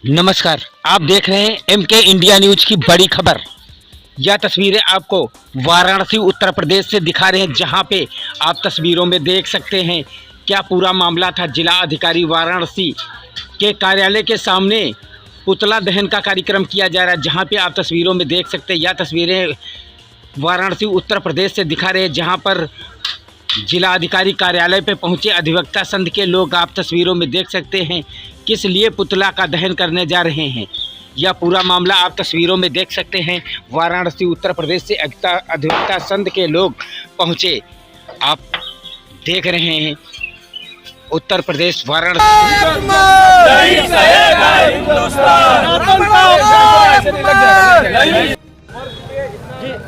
नमस्कार, आप देख रहे हैं MK इंडिया न्यूज की बड़ी खबर। यह तस्वीरें आपको वाराणसी उत्तर प्रदेश से दिखा रहे हैं, जहां पे आप तस्वीरों में देख सकते हैं क्या पूरा मामला था। जिला अधिकारी वाराणसी के कार्यालय के सामने पुतला दहन का कार्यक्रम किया जा रहा है, जहां पे आप तस्वीरों में देख सकते हैं। यह तस्वीरें वाराणसी उत्तर प्रदेश से दिखा रहे हैं, जहां पर जिला अधिकारी कार्यालय पे पहुंचे अधिवक्ता संघ के लोग आप तस्वीरों में देख सकते हैं किस लिए पुतला का दहन करने जा रहे हैं। यह पूरा मामला आप तस्वीरों में देख सकते हैं। वाराणसी उत्तर प्रदेश से अधिवक्ता संघ के लोग पहुंचे, आप देख रहे हैं उत्तर प्रदेश वाराणसी।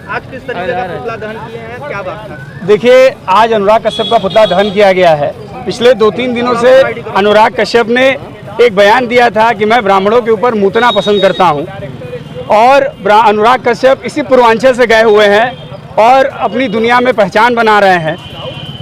आज किस तरीके का पुतला दहन किए हैं, क्या बात था? देखिए, आज अनुराग कश्यप का पुतला दहन किया गया है। पिछले 2-3 दिनों से अनुराग कश्यप ने एक बयान दिया था कि मैं ब्राह्मणों के ऊपर मूतना पसंद करता हूं, और अनुराग कश्यप इसी पूर्वांचल से गए हुए हैं और अपनी दुनिया में पहचान बना रहे हैं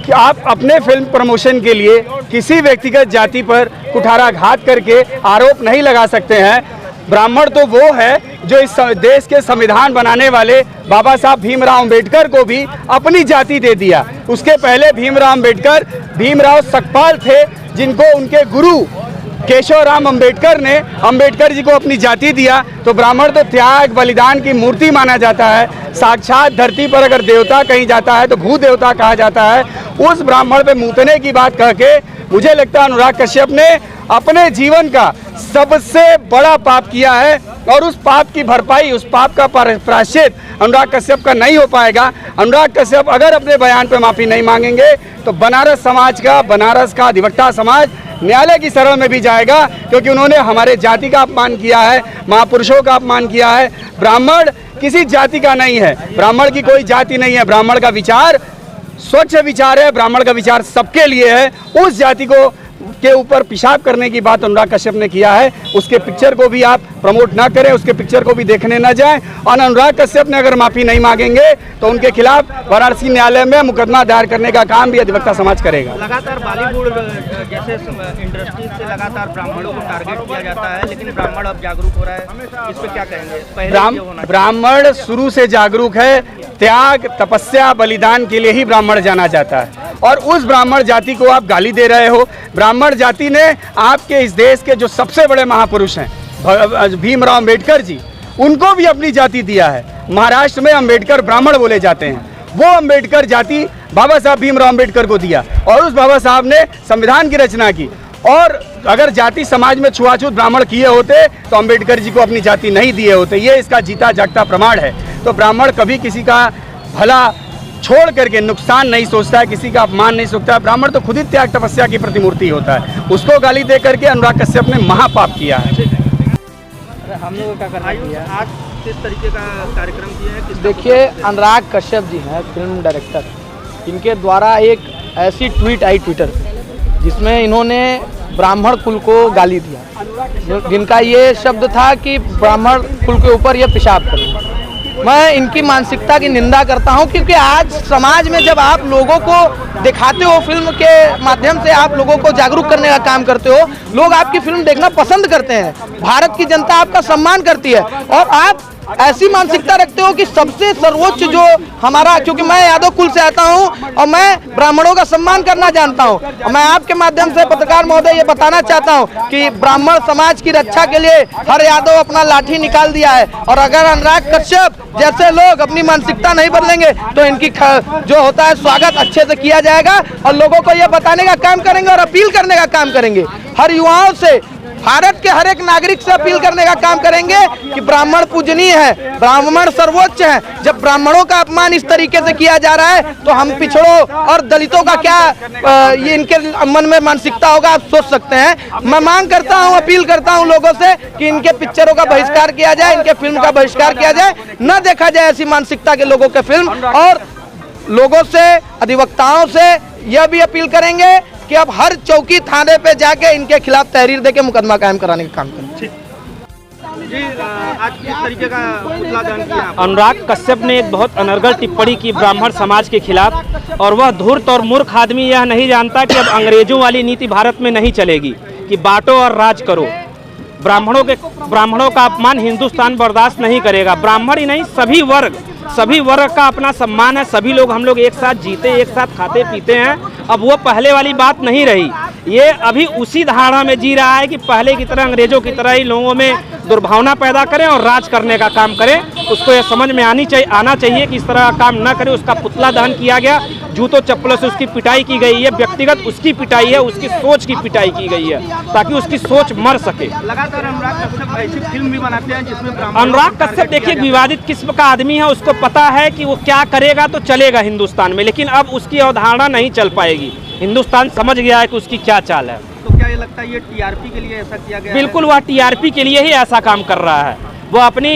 कि आप अपने फिल्म प्रमोशन के लिए किसी व्यक्तिगत जाति पर कुठाराघात करके आरोप नहीं लगा सकते हैं। ब्राह्मण तो वो है जो इस देश के संविधान बनाने वाले बाबा साहब भीमराव अंबेडकर को भी अपनी जाति दे दिया। उसके पहले भीमराव सकपाल थे, जिनको उनके गुरु केशवराम अंबेडकर ने अंबेडकर जी को अपनी जाति दिया। तो ब्राह्मण तो त्याग बलिदान की मूर्ति माना जाता है। साक्षात धरती पर अगर देवता कहीं जाता है तो भू देवता कहा जाता है। उस ब्राह्मण पे मूतने की बात कह के मुझे लगता है अनुराग कश्यप ने अपने जीवन का सबसे बड़ा पाप किया है, और उस पाप की भरपाई, उस पाप का प्रायश्चित अनुराग कश्यप का नहीं हो पाएगा। अनुराग कश्यप अगर अपने बयान पे माफ़ी नहीं मांगेंगे तो बनारस का अधिवक्ता समाज न्यायालय की शरण में भी जाएगा, क्योंकि उन्होंने हमारे जाति का अपमान किया है, महापुरुषों का अपमान किया है। ब्राह्मण किसी जाति का नहीं है, ब्राह्मण की कोई जाति नहीं है। ब्राह्मण का विचार स्वच्छ विचार है, ब्राह्मण का विचार सबके लिए है। उस जाति को के ऊपर पेशाब करने की बात अनुराग कश्यप ने किया है, उसके पिक्चर को भी आप प्रमोट ना करें, उसके पिक्चर को भी देखने ना जाएं। और अनुराग कश्यप ने अगर माफ़ी नहीं मांगेंगे तो उनके खिलाफ वाराणसी न्यायालय में मुकदमा दायर करने का काम भी अधिवक्ता समाज करेगा। लगातार बॉलीवुड जैसे इंडस्ट्री से लगातार ब्राह्मणों को टारगेट किया जाता है, लेकिन ब्राह्मण अब जागरूक हो रहा है, इस पर क्या कहेंगे? ब्राह्मण शुरू से जागरूक है। त्याग, तपस्या, बलिदान के लिए ही ब्राह्मण जाना जाता है, और उस ब्राह्मण जाति को आप गाली दे रहे हो। ब्राह्मण जाति ने आपके इस देश के जो सबसे बड़े महापुरुष हैं भीमराव अंबेडकर जी, उनको भी अपनी जाति दिया है। महाराष्ट्र में अंबेडकर ब्राह्मण बोले जाते हैं, वो अंबेडकर जाति बाबा साहब भीमराव अंबेडकर को दिया, और उस बाबा साहब ने संविधान की रचना की। और अगर जाति समाज में छुआछूत ब्राह्मण किए होते तो अंबेडकर जी को अपनी जाति नहीं दिए होते। ये इसका जीता जागता प्रमाण है। तो ब्राह्मण कभी किसी का भला छोड़ करके नुकसान नहीं सोचता है, किसी का अपमान नहीं सोचता है। ब्राह्मण तो खुद ही त्याग तपस्या की प्रतिमूर्ति होता है। उसको गाली दे करके अनुराग कश्यप ने महापाप किया है। हम लोग क्या करना है? आज किस तरीके का कार्यक्रम किया है? देखिए, अनुराग कश्यप जी हैं फिल्म डायरेक्टर, इनके द्वारा एक ऐसी ट्वीट आई ट्विटर पे जिसमें इन्होंने ब्राह्मण कुल को गाली दिया, जिनका ये शब्द था कि ब्राह्मण कुल के ऊपर ये पेशाब करो। मैं इनकी मानसिकता की निंदा करता हूं, क्योंकि आज समाज में जब आप लोगों को दिखाते हो, फिल्म के माध्यम से आप लोगों को जागरूक करने का काम करते हो, लोग आपकी फिल्म देखना पसंद करते हैं, भारत की जनता आपका सम्मान करती है, और आप ऐसी मानसिकता रखते हो कि सबसे सर्वोच्च जो हमारा, क्योंकि मैं यादव कुल से आता हूं और मैं ब्राह्मणों का सम्मान करना जानता हूं, और मैं आपके माध्यम से पत्रकार महोदय ये बताना चाहता हूं कि ब्राह्मण समाज की रक्षा के लिए हर यादव अपना लाठी निकाल दिया है। और अगर अनुराग कश्यप जैसे लोग अपनी मानसिकता नहीं बदलेंगे तो इनकी जो होता है स्वागत अच्छे से किया जाएगा, और लोगों को ये बताने का काम करेंगे और अपील करने का काम करेंगे। हर युवाओं से, भारत के हर एक नागरिक से अपील करने का काम करेंगे कि ब्राह्मण पूजनीय है, ब्राह्मण सर्वोच्च है। जब ब्राह्मणों का अपमान इस तरीके से किया जा रहा है तो हम पिछड़ों और दलितों का क्या ये इनके मन में मानसिकता होगा, आप सोच सकते हैं। मैं मांग करता हूं, अपील करता हूं लोगों से कि इनके पिक्चरों का बहिष्कार किया जाए, इनके फिल्म का बहिष्कार किया जाए, न देखा जाए ऐसी मानसिकता के लोगों के फिल्म। और लोगों से, अधिवक्ताओं से यह भी अपील करेंगे कि अब हर चौकी थाने पे जाके इनके खिलाफ तहरीर देके मुकदमा कायम कराने का काम करें। जी, आज किस तरीके का पुतला दहन किया? अनुराग कश्यप ने एक बहुत अनर्गल टिप्पणी की ब्राह्मण समाज के खिलाफ, और वह धूर्त और मूर्ख आदमी यह नहीं जानता कि अब अंग्रेजों वाली नीति भारत में नहीं चलेगी कि बांटो और राज करो। ब्राह्मणों का अपमान हिंदुस्तान बर्दाश्त नहीं करेगा। ब्राह्मण ही नहीं, सभी वर्ग का अपना सम्मान है। सभी लोग हम लोग एक साथ जीते, एक साथ खाते पीते हैं। अब वो पहले वाली बात नहीं रही। ये अभी उसी धारणा में जी रहा है कि पहले की तरह, अंग्रेजों की तरह ही लोगों में दुर्भावना पैदा करें और राज करने का काम करें। उसको ये समझ में आना चाहिए कि इस तरह का काम न करें। उसका पुतला दहन किया गया, जूतों चप्पलों से उसकी पिटाई की गई है, व्यक्तिगत उसकी पिटाई है, उसकी सोच की पिटाई की गई है ताकि उसकी सोच मर सके। लगातार अनुराग कश्यप ऐसी फिल्म भी बनाते हैं जिसमें अनुराग कश्यप देखिए विवादित किस्म का आदमी है। उसको पता है कि वो क्या करेगा तो चलेगा हिंदुस्तान में, लेकिन अब उसकी अवधारणा नहीं चल पाएगी। हिंदुस्तान समझ गया है कि उसकी क्या चाल है। तो क्या ये लगता है ये टीआरपी के लिए ऐसा किया गया? बिल्कुल, वह टीआरपी के लिए ही ऐसा काम कर रहा है। वो अपनी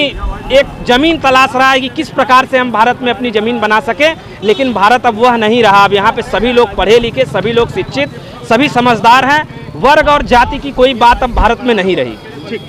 एक जमीन तलाश रहा है कि किस प्रकार से हम भारत में अपनी जमीन बना सके, लेकिन भारत अब वह नहीं रहा। अब यहाँ पे सभी लोग पढ़े लिखे, सभी लोग शिक्षित, सभी समझदार हैं। वर्ग और जाति की कोई बात अब भारत में नहीं रही। ठीक।